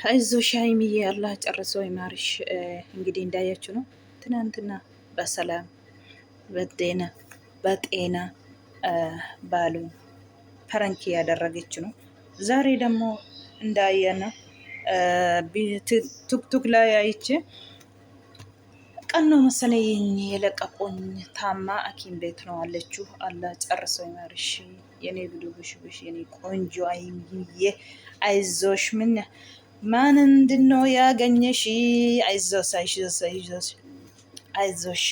አይዞሽ ሀይሚዬ አላህ ጨርሶ ይማርሽ። እንግዲህ እንዳያችሁ ነው። ትናንትና በሰላም በጤና ባሉን ፐረንክ ያደረገች ነው። ዛሬ ደግሞ እንዳየነ ቱክቱክ ላይ አይቼ ቀን ነው መሰለኝ የለቀቁኝ። ታማ ሐኪም ቤት ነው አለችው። አላህ ጨርሶ ይማርሽ የኔ ብሽ የኔ ቆንጆ አይምዬ አይዞሽ ምን ምንድነው ያገኘሽ? አይዞሽ አይዞሽ አይዞሽ አይዞሽ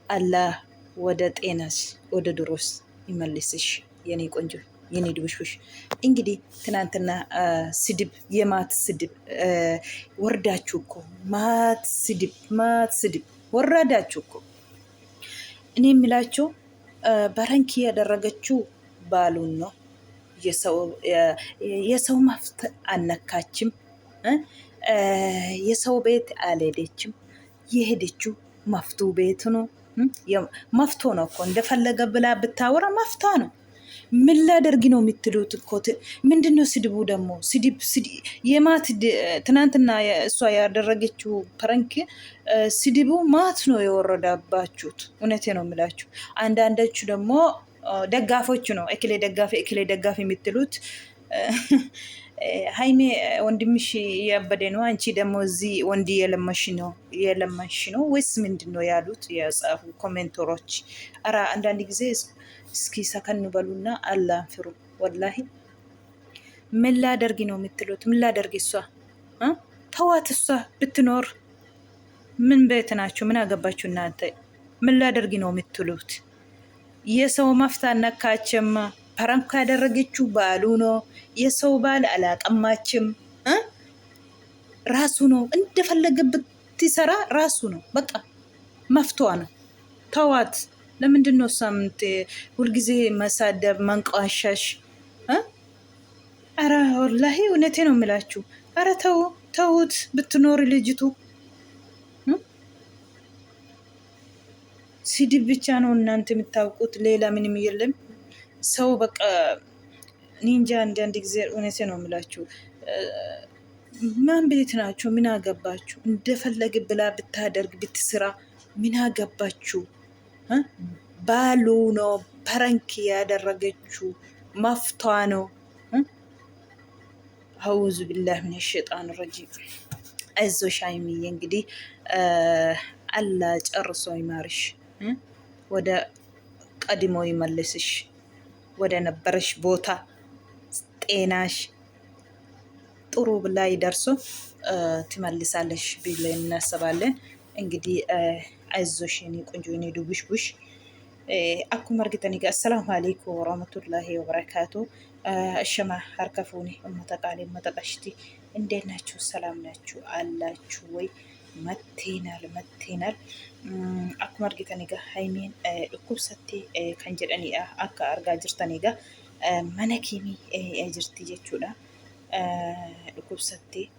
አላህ ወደ ጤናሽ ወደ ድሮስ ይመልስሽ የኔ ቆንጆ የኔ ድብሽብሽ። እንግዲህ ትናንትና ስድብ የማት ስድብ ወርዳችሁ እኮ ማት ስድብ ወረዳችሁ እኮ። እኔ የሚላችሁ በረንኪ ያደረገችው ባሉን ነው። የሰው መፍት አነካችም፣ የሰው ቤት አልሄደችም። የሄደችው መፍቱ ቤት ነው። መፍቶ ነው እኮ እንደፈለገ ብላ ብታወራ መፍታ ነው። ምን ላደርግ ነው የምትሉት እኮ። ምንድን ነው ስድቡ ደግሞ? የማት ትናንትና እሷ ያደረገችው ፕራንክ ስድቡ ማት ነው የወረዳባችሁት። እውነቴ ነው የምላችሁ። አንዳንዶቹ ደግሞ ደጋፎች ነው እክሌ ደጋፊ የምትሉት። ሀይሜ ወንድምሽ እያበደ ነው፣ አንቺ ደግሞ እዚህ ወንድ የለመሽ ነው ወይስ ምንድን ነው ያሉት የጻፉ ኮሜንተሮች። አራ አንዳንድ ጊዜ እስኪ ሰከን በሉና አላንፍሩ። ወላሂ ምን ላደርግ ነው የምትሉት? ምን ላደርግ? እሷ ተዋት። እሷ ብትኖር ምን ቤት ናችሁ? ምን አገባችሁ እናንተ? ምን ላደርግ ነው የምትሉት? የሰው መፍታ ነካችም። ፕራንክ ያደረገችው ባሉ ነው። የሰው ባል አላቀማችም። ራሱ ነው እንደፈለገበት ትሰራ። ራሱ ነው በቃ መፍቷ ነው። ተዋት። ለምንድን ነው ሳምንት ሁልጊዜ መሳደብ መንቋሻሽ? አረ ወላሂ እውነቴ ነው የምላችሁ። አረ ተውት። ብትኖር ልጅቱ ስድብ ብቻ ነው እናንተ የምታውቁት፣ ሌላ ምንም የለም። ሰው በቃ ኒንጃ። አንዳንድ ጊዜ እውነቴ ነው የምላችሁ። ማን ቤት ናቸው? ምን አገባችሁ? እንደፈለግ ብላ ብታደርግ ብትስራ ምን አገባችሁ? ባሉ ነው ፕራንክ ያደረገችው፣ መፍቷ ነው። አውዙ ቢላህ ምን ሸጣን ረጂም። አይዞሽ ሀይሚዬ እንግዲህ አላህ ጨርሶ ይማርሽ፣ ወደ ቀድሞ ይመልስሽ፣ ወደ ነበረሽ ቦታ ጤናሽ ጥሩ ላይ ደርሶ ትመልሳለሽ ብለን እናስባለን። እንግዲህ አይዞሽ የኔ ቆንጆ የኔ ዱብሽቡሽ። አኩም አርግተኒ ጋ አሰላሙ አለይኩም ወራህመቱላሂ ወበረካቱ። እሸማ ሀርከፉኒ እመተቃሌ መጠቀሽቲ እንዴት ናችሁ? ሰላም ናችሁ አላችሁ ወይ? መቴናል አኩም አርግተኒ ጋ ሀይሜን ዱኩብሰቴ ከን ጀደኒ አካ አርጋ ጅርተኒ ጋ መነኪሚ ጅርቲ ጀቹudha. Dhukkubsattee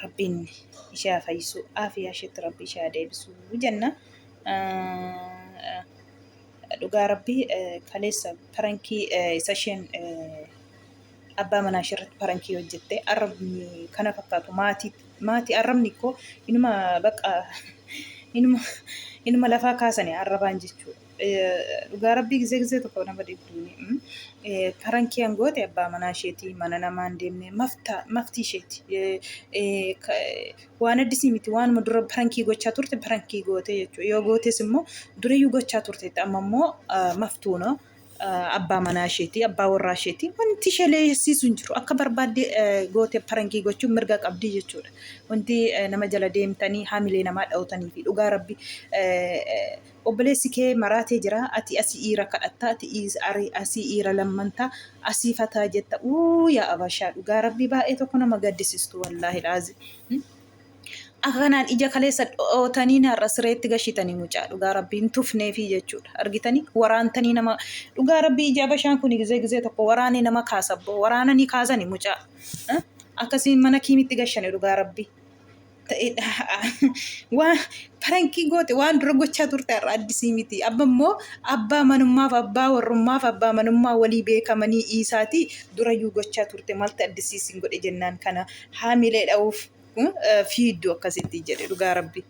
rabbiin ishee fayyisu, aafiyaa isheetti rabbi ishee deebisu jenna. Dhugaa rabbii kaleessa parankii isa isheen abbaa manaa isheerratti parankii hojjette arrabni kana fakkaatu maatii arrabni koo inuma baqa inuma lafaa kaasanii arrabaan jechuudha. Dhugaa rabbii ጊዜ tokko nama dhibduuni parankii angoote abbaa manaa isheeti, mana namaa hin deemne maftii isheeti. Waan addisii miti, waanuma dura parankii gochaa turte parankii goote jechuudha. Yoo gootes immoo durayyuu gochaa turteetti, amma immoo maftuu no abbaa manaa isheeti, abbaa warraa isheeti. Wanti ishee leessisuu hin jiru. Akka barbaadde goote parankii gochuun mirga qabdi jechuudha. Wanti nama jala deemtanii haamilee namaa dha'utanii fi dhugaa rabbii obboleessi kee maraatee jira, ati asii dhiira kadhatta, ati asii dhiira lammantaa, asii fataa jetta. Yaa abashaa dhugaa rabbii baay'ee tokko nama gaddisiistu wallaahi laazi. Akkanaan ija kaleessa dhootanii narra sireetti gashitanii mucaa dhugaa rabbii hin tufneefi jechuudha. Argitanii waraantanii nama dhugaa rabbii ija abashaan kun ጊዜ tokko waraanee nama kaasabbo waraananii kaasanii mucaa akkasiin mana kiimitti gashane dhugaa rabbii. waan parankii goote waan dura gochaa turte har'a addisii miti. Abba immoo abbaa manummaaf abbaa warrummaaf abbaa manummaa walii beekamanii isaati durayyuu gochaa turte malta addisiisin godhe jennaan kana haamilee dha'uuf fiidduu akkasitti jedhe dhugaa rabbi.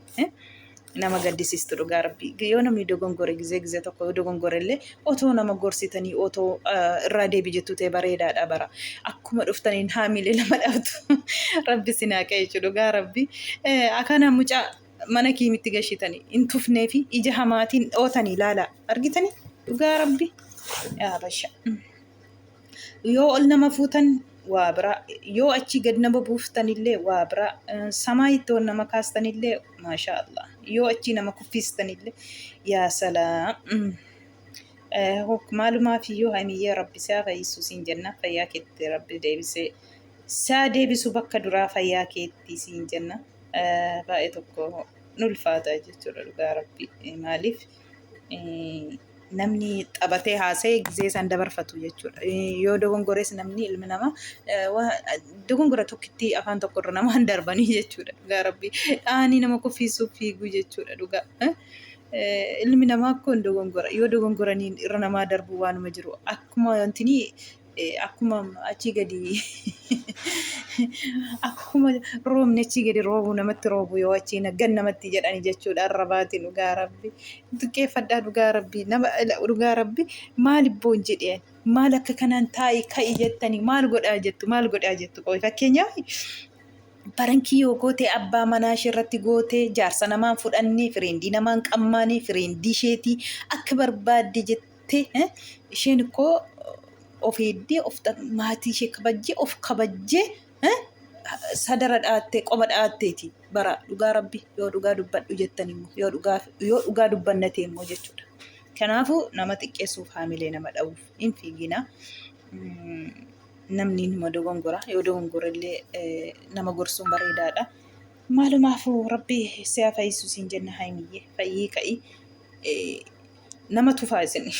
Nama gaddisiistu dhugaa rabbi. Yoo namni dogongore gizee tokko dogongore illee otoo nama gorsitanii otoo irraa deebi jettu ta'e bareedaadha bara. Akkuma dhuftaniin haamilee lama dhabdu rabbi sinaa qe'ee jedhu dhugaa rabbi. Akana mucaa mana kiimitti gashitanii hin tufnee fi ija hamaatiin dhootanii ilaalaa argitanii dhugaa rabbi. Basha. Yoo ol nama fuutan waa biraa yoo achi gad nama buuftanillee waa biraa samaayitti ol nama kaastanillee maashaa Allah yoo achi nama kuffistanillee yaa salaam. Maalumaaf iyyuu hamiyyee rabbi isaa fayyisu siin jenna fayyaa keetti rabbi deebisee saa deebisu bakka duraa fayyaa keetti siin jenna. Baay'ee tokko nulfaata jechuudha dhugaa rabbi maaliif namni taphatee haasa'e gizee san dabarfatu jechuudha. Yoo dogongores namni ilmi namaa dogongora tokkitti afaan tokkorra nama hin darbanii jechuudha. Dhugaa rabbi dhaanii nama kuffisuuf fiiguu jechuudha dhugaa. Ilmi namaa akkoo hin dogongora. Yoo dogongoranii irra namaa darbu waanuma jiru. Akkuma wantini akkuma achii gadi akkuma roobni achii gadi roobu namatti roobu yoo achii naggan namatti jedhani jechuudha. Arrabaatiin dhugaa rabbi. Xiqqeeffadhaa dhugaa rabbi. Nama dhugaa rabbi maal ibboon jedheen maal akka kanaan taa'ii ka'i jettanii maal godhaa jettu qoy fakkeenyaaf parankii yoo goote abbaa manaa ishee irratti goote jaarsa namaan fudhannee fireendii namaan qammaanee fireendii isheetii akka barbaadde jettee isheen koo of eeddee of maatii ishee kabajjee of kabajjee sadara dhaattee qoba dhaatteeti bara dhugaa rabbi yoo dhugaa dubbadhu jettan immoo yoo dhugaa dubbannate immoo jechuudha. Kanaafuu nama xiqqeessuuf haamilee nama dha'uuf hin fiigina. Namni nama dogongora yoo dogongora illee nama gorsuun bareedaadha. Maalumaafuu rabbi si'a fayyisu siin jenna haamiyyee fayyii ka'i. Nama tufaa isin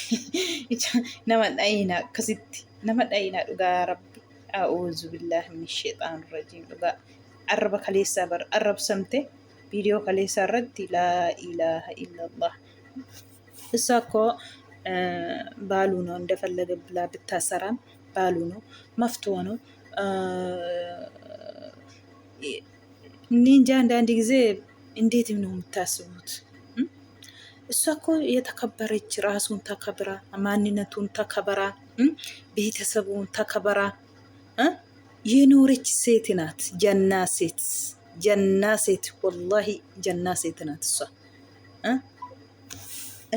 nama dhayina akkasitti nama dhayina dhugaa rabbi a'uuzu billahi minash shayxaanir rajiim dhugaa arraba kaleessaa bar arrabsamte viidiyoo kaleessaa irratti laa ilaaha illallah እሷ እኮ ባሉ ነው እንደፈለገ ብላ ብታሰራም ባሉ ነው መፍትሄ ነው። እኔ እንጃ አንዳንድ ጊዜ እንዴት ነው የምታስቡት? እሷ እኮ የተከበረች ራሱን ተከብራ ማንነቱን ተከብራ ቤተሰቡን ተከብራ የኖረች ሴት ናት። ጀና ሴት ወላሂ ጀና ሴት ናት እሷ።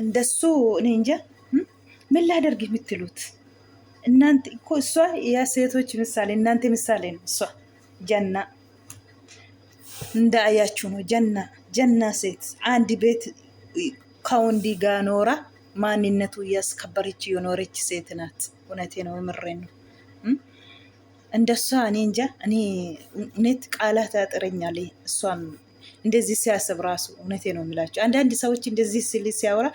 እንደሱ እኔ እንጃ ምን ላደርግ የምትሉት እናንተ እኮ እሷ የሴቶች ምሳሌ እናንተ ምሳሌ ነው። እሷ ጀና እንዳያችሁ ነው። ጀና ሴት አንድ ቤት ከወንድ ጋር ኖራ ማንነቱ እያስከበረች የኖረች ሴት ናት። እውነቴ ነው፣ የምሬን ነው። እንደሷ እኔ እንጃ እኔ እውነት ቃላት ያጥረኛል እሷን እንደዚህ ሲያስብ ራሱ። እውነቴ ነው የሚላቸው አንዳንድ ሰዎች እንደዚህ ሲያወራ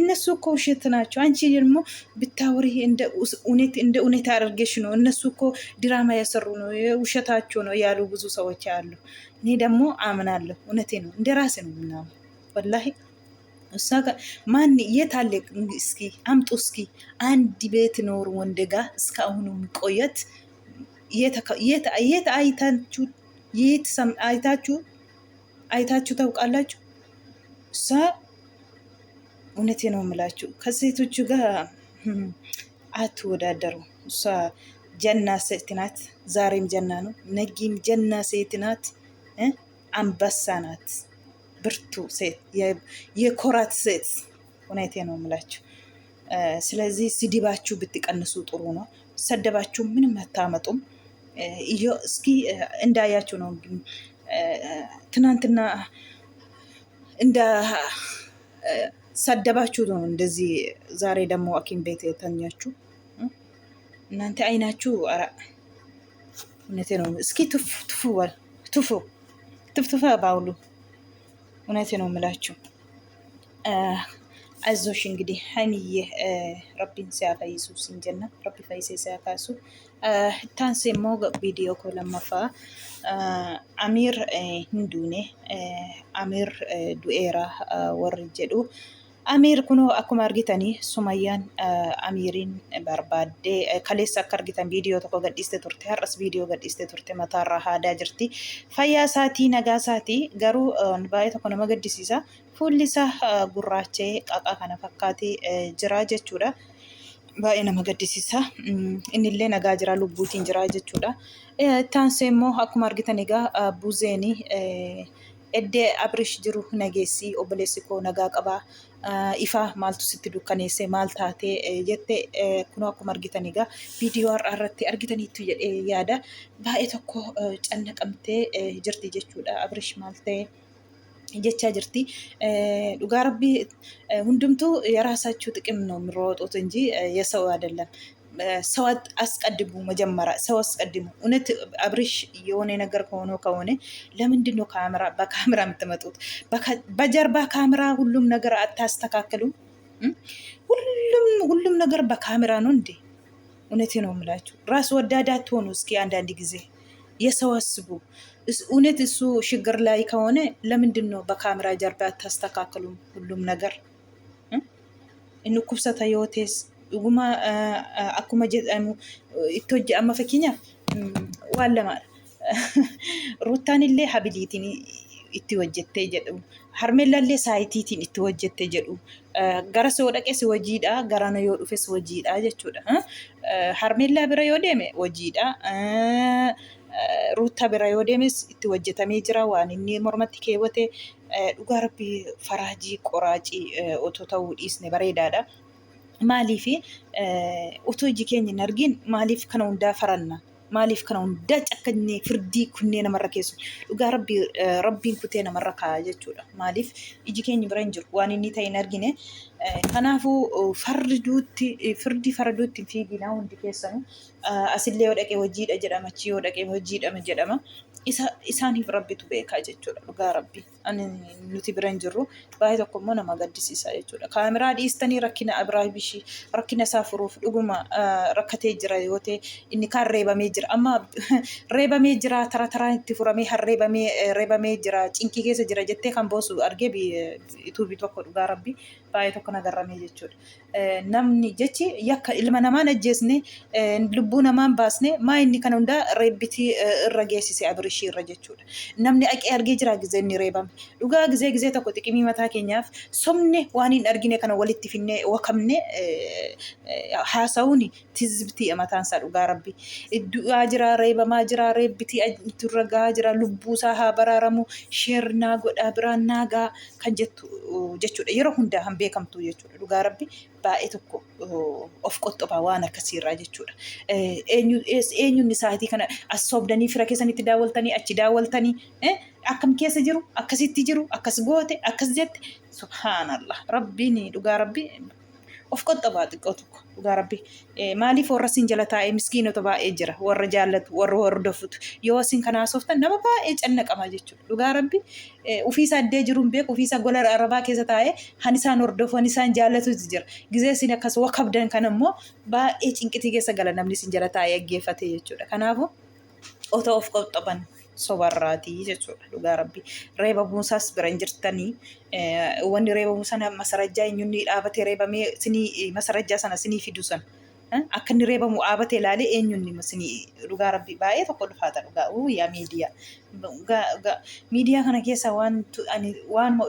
እነሱ እኮ ውሸት ናቸው፣ አንቺ ደግሞ ብታወሪ እንደ እውነት አድርገሽ ነው፣ እነሱ እኮ ድራማ ያሰሩ ነው፣ ውሸታቸው ነው ያሉ ብዙ ሰዎች አሉ። እኔ ደግሞ አምናለሁ። እውነቴ ነው፣ እንደ ራሴ ነው ምናምን ወላሂ። እሷ ጋር ማን የት አለ እስኪ አምጡ እስኪ አንድ ቤት ኖር ወንድ ጋር እስካሁኑ ቆየት የት አይታችሁ ታውቃላችሁ? እሷ እውነቴ ነው የምላችሁ ከሴቶቹ ጋር አትወዳደሩ። እሷ ጀና ሴት ናት። ዛሬም ጀና ነው፣ ነጊም ጀና ሴት ናት። አንበሳ ናት። ብርቱ ሴት፣ የኮራት ሴት። እውነቴ ነው የምላችሁ። ስለዚህ ስድባችሁ ብትቀንሱ ጥሩ ነው። ሰደባችሁ ምንም አታመጡም። እስኪ እንዳያችሁ ነው ትናንትና እንደ ሰደባችሁ ነው እንደዚህ ዛሬ ደግሞ ሐኪም ቤት የተኛችሁ እናንተ አይናችሁ አራ እውነቴ ነው። እስኪ ትፍትፋ ባውሉ እውነቴ ነው የምላችሁ። አይዞሽ እንግዲህ ሀይሚዬ ረቢን ሲያፈይሱ ሲንጀና ረቢ ፈይሴ ሲያካሱ ታንሴሞ ቪዲዮ ኮለመፋ አሚር hinduune አሚር ዱኤራ ወር ጀዱ አሚር ኩኖ አኩማ አርጊተኒ ሱማያን አሚሪን በርባዴ ከሌስ akka argitan ቪዲዮ tokko gadhiiste turte har'as ቪዲዮ gadhiiste turte mataarraa haadaa jirti fayyaa isaatii nagaa isaatii garuu baay'ee tokko nama gaddisiisa fuulli isaa gurraachee qaqaa kana fakkaatee jira jechuudha. Baay'ee nama gaddisiisa. Innillee nagaa jira lubbuutiin jira jechuudha. Taansee immoo akkuma argitan egaa buuzeenii eddee abrish jiru nageessii obboleessi koo nagaa qabaa. Ifaa maaltu sitti dukkaneesse maal taatee jette kunoo akkuma argitan egaa viidiyoo har'aa irratti argitaniitu jedhee yaada. Baay'ee tokko cannaqamtee jirti jechuudha. Abrish maal ta'e jechaa jirti. Dhugaa rabbii hundumtuu የራሳችሁ ጥቅም ነው የሚሮጡት እንጂ የሰው አይደለም። ሰው አስቀድሙ፣ መጀመሪያ ሰው አስቀድሙ። እውነት አብርሽ የሆነ ነገር ከሆነ ለምንድን ነው በካሜራ የምትመጡት? በጀርባ ካሜራ ሁሉም ነገር አታስተካክሉም? ሁሉም ነገር በካሜራ ነው እንዴ? እውነቴ ነው የምላችሁ። ራስ ወዳድ አትሆኑ እስኪ አንዳንድ ጊዜ የሰው አስቡ። እውነት እሱ ችግር ላይ ከሆነ ለምንድን ነው በካሜራ ጀርባ አታስተካክሉም? ሁሉም ነገር ኩብሰተ ዮቴስ dhuguma akkuma jedhamu itti hojjetama fakkeenyaaf waan lama ruutaan illee habiliitiin itti hojjettee jedhu harmeellallee saayitiitiin itti hojjettee jedhu gara soo dhaqes hojiidha garana yoo dhufes hojiidha jechuudha. Harmeellaa bira yoo deeme hojiidha. Ruutaa bira yoo deemes itti hojjetamee jira waan inni mormatti keewwate dhugaa rabbii faraajii qoraacii otoo ta'uu dhiisne bareedaadha. Maaliif utuu iji keenya hin argin maaliif kana hundaa faranna? Maaliif kana hundaa cakkannee firdii kunnee namarra keessu? Dhugaa rabbiin kutee namarra kaa'a jechuudha. Maaliif iji keenya bira hin jiru waan inni ta'e hin argine. Kanaafuu firdii farduutti hin fiiginaa hundi keessanu. Asillee yoo dhaqee hojiidha jedhama, achi yoo dhaqee hojiidha jedhama. Isaaniif rabbitu beekaa jechuudha. Dhugaa rabbii nuti bira hin jirru baay'ee tokko immoo nama gaddisiisa jechuudha. Kaameraa dhiistanii rakkina Abiraabishii rakkina isaa furuuf dhuguma rakkatee jira yoo ta'e inni kaan reebamee jira. Amma reebamee jira taraan itti furamee reebamee jira cinkii keessa jira jettee kan boosu argee ituubii tokko dhugaa rabbii baay'ee tokko nagarramee jechuudha. Namni jechi yakka ilma namaan ajjeesne lubbuu namaan baasne maa inni kana hundaa reebbitii irra geessise Abirishii irra jechuudha. Namni argee jira gizee inni reebame. Dhugaa gizee tokko xiqimii mataa keenyaaf somne waan hin argine kana walitti finnee wakamne haasa'uun tizibtii mataan isaa dhugaa rabbii. Du'aa jira reebamaa jira reebbitii turra gahaa jira lubbuu isaa haa baraaramu sheernaa godhaa biraan naagaa kan jettu jechuudha. Yeroo hundaa han beekamtu jechuudha. Dhugaa rabbii baay'ee tokko of qoxxoba waan akkasiirraa jechuudha. Eenyuun isaatii kana as soobdanii fira keessanitti daawwaltanii achi daawwaltanii akkam keessa jiru akkasitti jiru akkas goote akkas jette subhaanallah rabbiin dhugaa rabbii of qoxxobaa xiqqoo tokko dhugaa rabbii maaliif warra isin jala taa'ee miskiinota baay'ee jira warra jaallatu warra hordofutu yoo isin kanaa sooftan nama baay'ee cannaqama jechuudha. Dhugaa rabbii ofiisa addee jiruun beeku ofiisa gola arabaa keessa taa'ee han isaan hordofu han isaan jaallatutu jira. Gizee isin akkas wakabdan kan immoo baay'ee cinqitii keessa gala namni isin jala taa'ee dhaggeeffate jechuudha. Kanaafuu otoo of qoxxoban sobarraatii jechuudha. Dhugaa rabbii reeba buusaas bira hin jirtanii wanni reeba buusana masarajjaa eenyuun dhaabatee reebamee sinii masarajjaa sana sinii fidu sana akka inni reebamu dhaabatee ilaalee eenyuun sinii dhugaa rabbii baay'ee tokko dhufaata dhugaa yaa miidiyaa kana keessa waan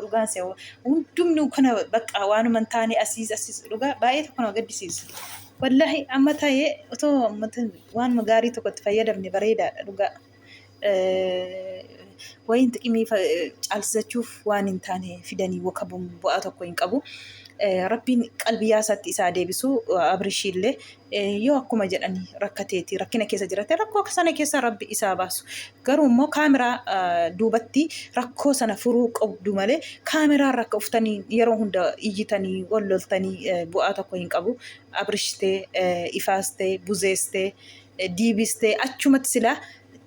dhugaan se'u hundumni kana bakka waanuma hin taane asiis dhugaa baay'ee tokko nama gaddisiisa. Wallahi amma ta'ee otoo waanuma gaarii tokkotti fayyadamne bareedaadha dhugaa. Wayin xiqimii caalsisachuuf waan hin taane fidanii wakabuun bu'aa tokko hin qabu. Rabbiin qalbii isaatti isaa deebisu Abrishiillee yoo akkuma jedhanii rakkateeti rakkina keessa jiraate rakkoo sana keessa rabbi isaa baasu. Garuu immoo kaameraa duubatti rakkoo sana furuu qabdu malee kaameraan rakka uftanii yeroo hunda iyyitanii walloltanii bu'aa tokko hin qabu. Abrishitee ifaastee buzeestee diibistee achumatti silaa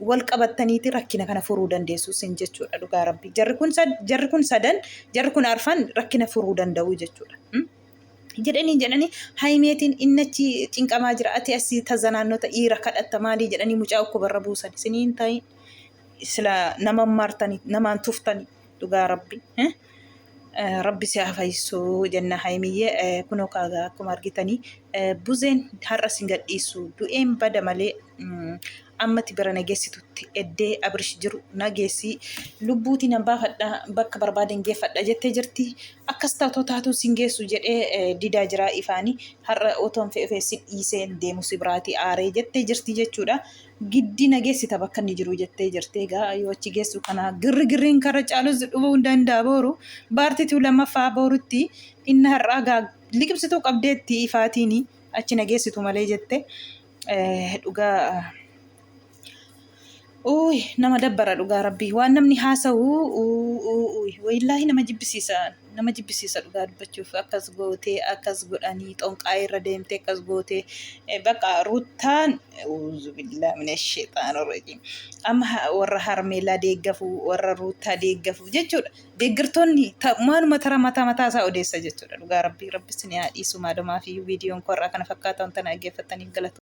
wal qabattaniiti rakkina kana furuu dandeessu sin jechuudha. Dhugaa rabbii jarri kun arfan rakkina furuu danda'u jechuudha. jedhanii haimeetiin innachi cinqamaa jira ati asii tazanaannota dhiira kadhatta maalii jedhanii mucaa ukkubarra buusan isiniin ta'in sila naman martanii namaan tuftanii dhugaa rabbi. Rabbi si hafaysu jenna haimiyyee kunoo kaagaa akkuma argitanii buzeen har'a sin gadhiisu du'een bada malee ammati bira nageessitutti eddee abrish jiru nageessi lubbuutiin baafadha bakka barbaaden geeffadha jettee jirti akkas taatu sin geessu jedhee didaa jira ifaanii har'a otoon fe'ee si dhiiseen deemu si biraati aaree jettee jirti jechuudha. Giddi nageessita bakka inni jiru jettee jirti egaa yoo achi geessu kana girriin kara caalus dhufuu hin danda'a booru baartituu lammaffaa boorutti inni har'aa gaa liqimsituu qabdeetti ifaatiin achi nageessitu malee jette dhugaa. Uy, nama dabbara dhugaa rabbii waan namni haasa'u wallaahi nama jibbisiisa dhugaa dubbachuuf akkas gootee akkas godhanii xonqaa irra deemtee akkas gootee bakka ruuttaan billaa mina sheexaana rajiim amma warra harmeelaa deeggafu warra ruuttaa deeggafu jechuudha deeggartoonni maaluma tara mataa isaa odeessa jechuudha dhugaa rabbii rabbis ni haadhiisu maalumaa fi viidiyoon korraa kana fakkaatan tana dhaggeeffataniif galata.